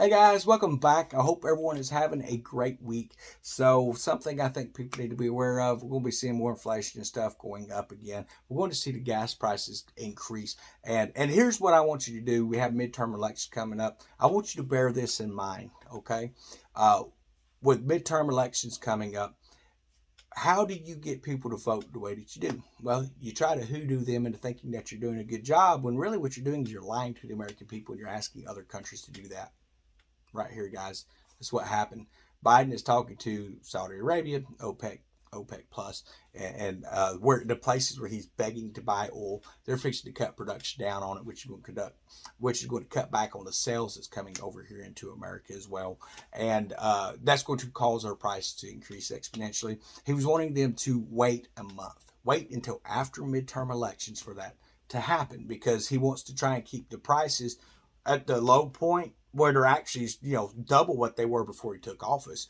Hey guys, welcome back. I hope everyone is having a great week. So, something I think people need to be aware of, we're going to be seeing more inflation and stuff going up again. We're going to see the gas prices increase. And here's what I want you to do. We have midterm elections coming up. I want you to bear this in mind, okay? Uh, with midterm elections coming up, how do you get people to vote the way that you do? Well, you try to hoodoo them into thinking that you're doing a good job when really what you're doing is you're lying to the American people and you're asking other countries to do that. Right here, guys. That's what happened. Biden is talking to Saudi Arabia, OPEC Plus, and where the places where he's begging to buy oil, they're fixing to cut production down on it, which is going to cut back on the sales that's coming over here into America as well, and that's going to cause our price to increase exponentially. He was wanting them to wait until after midterm elections for that to happen because he wants to try and keep the prices at the low point where they're actually, double what they were before he took office.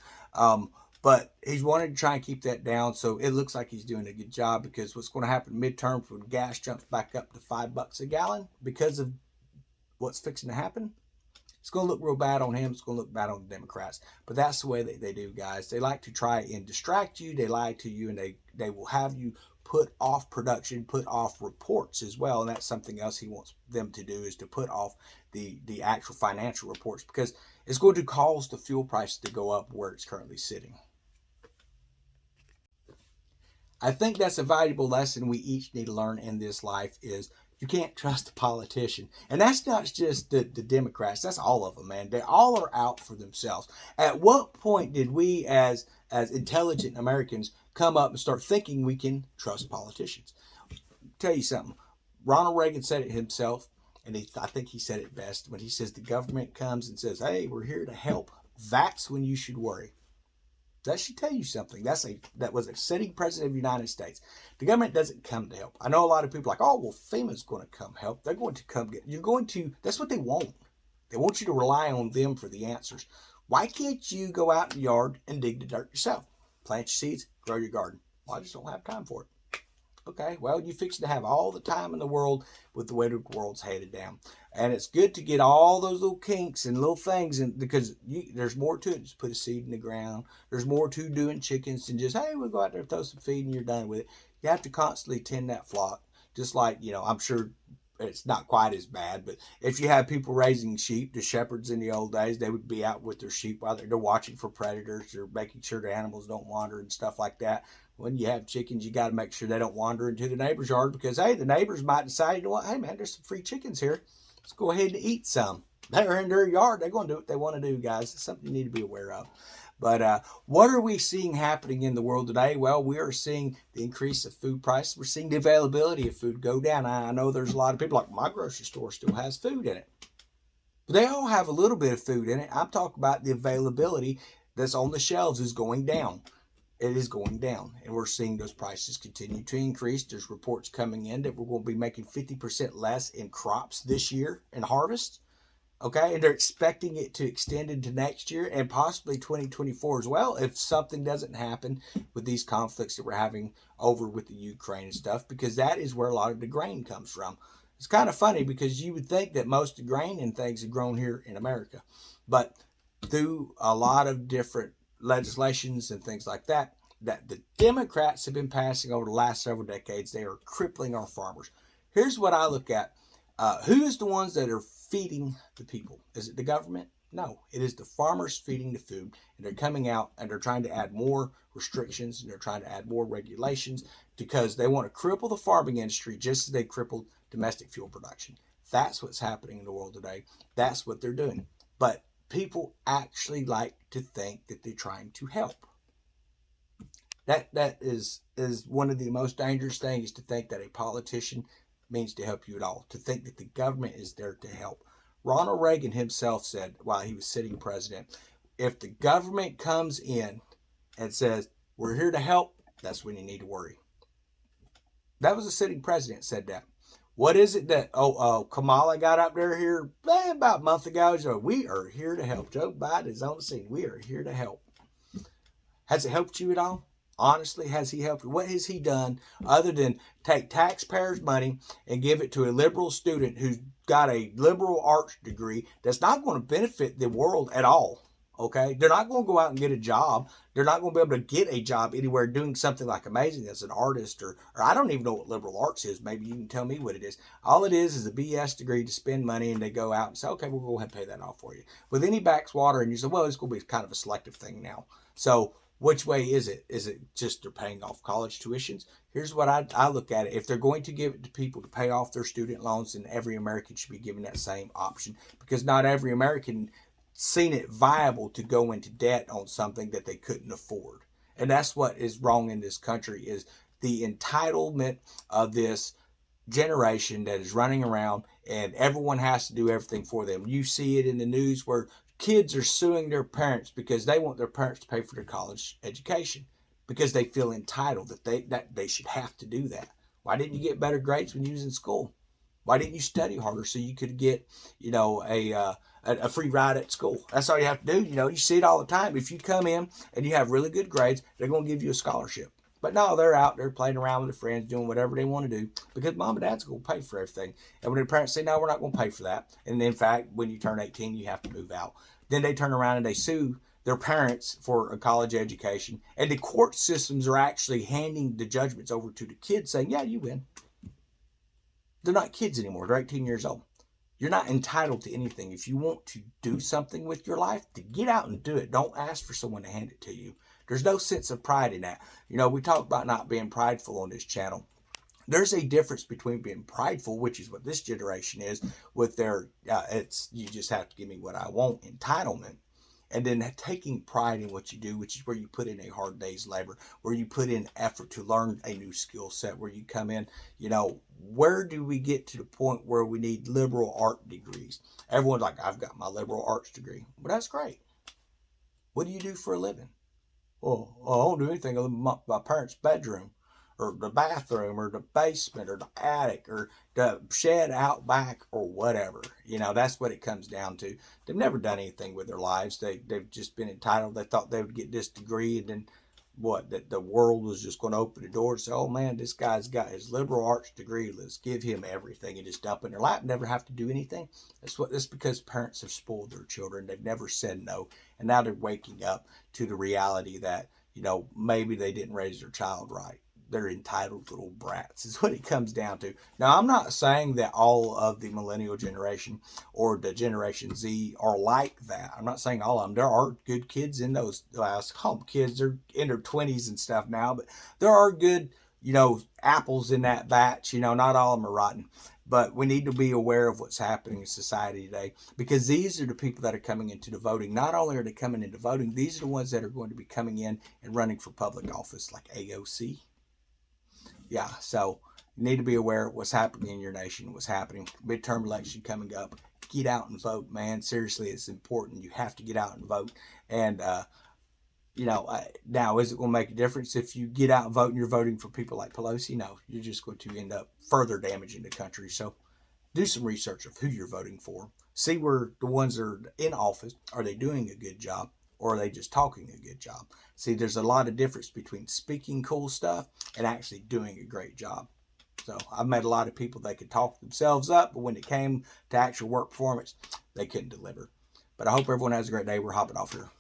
But he's wanted to try and keep that down. So it looks like he's doing a good job because what's going to happen midterms when gas jumps back up to $5 a gallon because of what's fixing to happen, it's going to look real bad on him. It's going to look bad on the Democrats. But that's the way they do, guys. They like to try and distract you. They lie to you, and they will have you put off production, put off reports as well. And that's something else he wants them to do is to put off the actual financial reports because it's going to cause the fuel price to go up where it's currently sitting. I think that's a valuable lesson we each need to learn in this life is you can't trust a politician. And that's not just the Democrats. That's all of them, man. They all are out for themselves. At what point did we as intelligent Americans come up and start thinking we can trust politicians? I'll tell you something. Ronald Reagan said it himself, and I think he said it best when he says the government comes and says, hey, we're here to help. That's when you should worry. That should tell you something. That was a sitting president of the United States. The government doesn't come to help. I know a lot of people are like, oh, well, FEMA's going to come help. They're going to come get. That's what they want. They want you to rely on them for the answers. Why can't you go out in the yard and dig the dirt yourself? Plant your seeds, grow your garden. Well, I just don't have time for it. Okay, well, you fix to have all the time in the world with the way the world's headed down. And it's good to get all those little kinks and little things because there's more to it. Just put a seed in the ground. There's more to doing chickens than just, hey, we'll go out there and throw some feed and you're done with it. You have to constantly tend that flock. Just like, I'm sure it's not quite as bad, but if you have people raising sheep, the shepherds in the old days, they would be out with their sheep while they're watching for predators. They're making sure the animals don't wander and stuff like that. When you have chickens, you got to make sure they don't wander into the neighbor's yard because, hey, the neighbors might decide, you know what, hey, man, there's some free chickens here. Let's go ahead and eat some. They're in their yard. They're going to do what they want to do, guys. It's something you need to be aware of. But what are we seeing happening in the world today? Well, we are seeing the increase of food prices. We're seeing the availability of food go down. I know there's a lot of people like my grocery store still has food in it. But they all have a little bit of food in it. I'm talking about the availability that's on the shelves is going down. It is going down, and we're seeing those prices continue to increase. There's reports coming in that we're going to be making 50% less in crops this year in harvest. Okay, and they're expecting it to extend into next year and possibly 2024 as well if something doesn't happen with these conflicts that we're having over with the Ukraine and stuff, because that is where a lot of the grain comes from. It's kind of funny because you would think that most of the grain and things are grown here in America, but through a lot of different legislations and things like that the Democrats have been passing over the last several decades, they are crippling our farmers. Here's what I look at. Who is the ones that are feeding the people? Is it the government? No, it is the farmers feeding the food, and they're coming out and they're trying to add more restrictions and they're trying to add more regulations because they want to cripple the farming industry just as they crippled domestic fuel production. That's what's happening in the world today. That's what they're doing. But people actually like to think that they're trying to help. That is one of the most dangerous things, to think that a politician means to help you at all, to think that the government is there to help. Ronald Reagan himself said while he was sitting president, if the government comes in and says, we're here to help, that's when you need to worry. That was a sitting president said that. What is it that, Kamala got up there here about a month ago? So we are here to help. Joe Biden is on the scene. We are here to help. Has it helped you at all? Honestly, has he helped? What has he done other than take taxpayers' money and give it to a liberal student who's got a liberal arts degree that's not going to benefit the world at all. Okay, they're not going to go out and get a job. They're not going to be able to get a job anywhere doing something like amazing as an artist, or I don't even know what liberal arts is. Maybe you can tell me what it is. All it is a BS degree to spend money, and they go out and say, okay, we'll go ahead and pay that off for you. But then he backs water, and you say, well, it's going to be kind of a selective thing now. So which way is it? Is it just they're paying off college tuitions? Here's what I look at it. If they're going to give it to people to pay off their student loans, then every American should be given that same option, because not every American seen it viable to go into debt on something that they couldn't afford. And that's what is wrong in this country, is the entitlement of this generation that is running around and everyone has to do everything for them. You see it in the news where kids are suing their parents because they want their parents to pay for their college education, because they feel entitled that they should have to do that. Why didn't you get better grades when you was in school? Why didn't you study harder so you could get, a free ride at school? That's all you have to do. You see it all the time. If you come in and you have really good grades, they're going to give you a scholarship. But no, they're out there playing around with their friends, doing whatever they want to do, because mom and dad's going to pay for everything. And when the parents say, no, we're not going to pay for that, and in fact, when you turn 18, you have to move out, then they turn around and they sue their parents for a college education. And the court systems are actually handing the judgments over to the kids, saying, yeah, you win. They're not kids anymore. They're 18 years old. You're not entitled to anything. If you want to do something with your life, to get out and do it. Don't ask for someone to hand it to you. There's no sense of pride in that. We talk about not being prideful on this channel. There's a difference between being prideful, which is what this generation is, with their, you just have to give me what I want, entitlement. And then taking pride in what you do, which is where you put in a hard day's labor, where you put in effort to learn a new skill set, where you come in, where do we get to the point where we need liberal art degrees? Everyone's like, I've got my liberal arts degree. Well, that's great. What do you do for a living? Well, I don't do anything other than my parents' bedroom, or the bathroom, or the basement, or the attic, or the shed out back, or whatever. That's what it comes down to. They've never done anything with their lives. They've just been entitled. They thought they would get this degree, and then that the world was just going to open the door and say, oh man, this guy's got his liberal arts degree, let's give him everything, and just dump it in their lap, never have to do anything. That's because parents have spoiled their children. They've never said no, and now they're waking up to the reality that maybe they didn't raise their child right. They're entitled little brats, is what it comes down to. Now, I'm not saying that all of the millennial generation or the Generation Z are like that. I'm not saying all of them. There are good kids in those. I call them kids. They're in their 20s and stuff now, but there are good, apples in that batch. Not all of them are rotten. But we need to be aware of what's happening in society today, because these are the people that are coming into the voting. Not only are they coming into voting, these are the ones that are going to be coming in and running for public office, like AOC. Yeah, so you need to be aware of what's happening in your nation, what's happening. Midterm election coming up. Get out and vote, man. Seriously, it's important. You have to get out and vote. And, now, is it going to make a difference if you get out and vote and you're voting for people like Pelosi? No, you're just going to end up further damaging the country. So do some research of who you're voting for. See where the ones that are in office, are they doing a good job? Or are they just talking a good job? See, there's a lot of difference between speaking cool stuff and actually doing a great job. So I've met a lot of people that could talk themselves up, but when it came to actual work performance, they couldn't deliver. But I hope everyone has a great day. We're hopping off here.